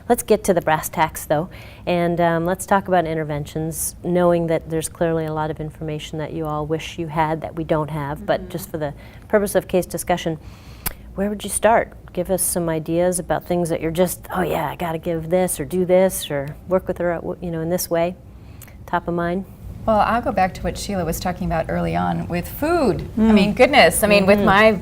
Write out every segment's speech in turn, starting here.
let's get to the brass tacks, though, and let's talk about interventions, knowing that there's clearly a lot of information that you all wish you had that we don't have, but just for the purpose of case discussion, where would you start? Give us some ideas about things that you're just, oh yeah, I got to give this or do this or work with her, in this way. Top of mind. Well, I'll go back to what Sheila was talking about early on with food. I mean, goodness. I mean, with my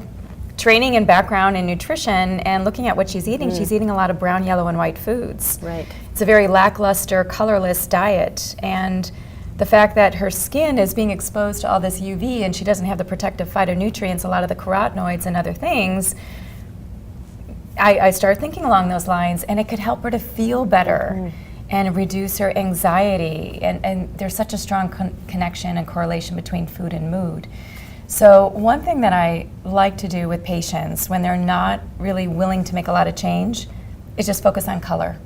training and background in nutrition and looking at what she's eating a lot of brown, yellow, and white foods. Right. It's a very lackluster, colorless diet. And the fact that her skin is being exposed to all this UV and she doesn't have the protective phytonutrients, a lot of the carotenoids and other things, I started thinking along those lines, and it could help her to feel better and reduce her anxiety. And there's such a strong connection and correlation between food and mood. So one thing that I like to do with patients when they're not really willing to make a lot of change is just focus on color.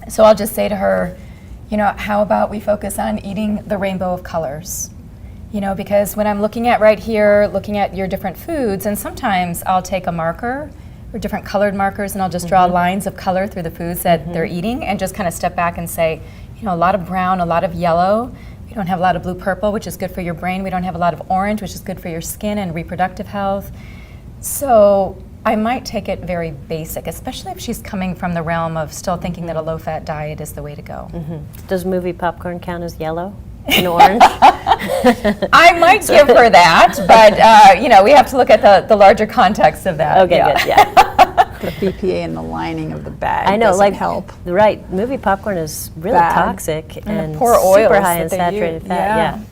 So I'll just say to her, how about we focus on eating the rainbow of colors? Because when I'm looking at right here, looking at your different foods, and sometimes I'll take a marker or different colored markers and I'll just draw lines of color through the foods that they're eating and just kind of step back and say, a lot of brown, a lot of yellow. We don't have a lot of blue-purple, which is good for your brain. We don't have a lot of orange, which is good for your skin and reproductive health. So I might take it very basic, especially if she's coming from the realm of still thinking that a low-fat diet is the way to go. Does movie popcorn count as yellow and orange? I might give her that, but we have to look at the larger context of that. Okay, good, yeah. The BPA in the lining of the bag I know, doesn't like help. Right, movie popcorn is really Bad. toxic and poor oils super high in that they saturated use. fat. Yeah.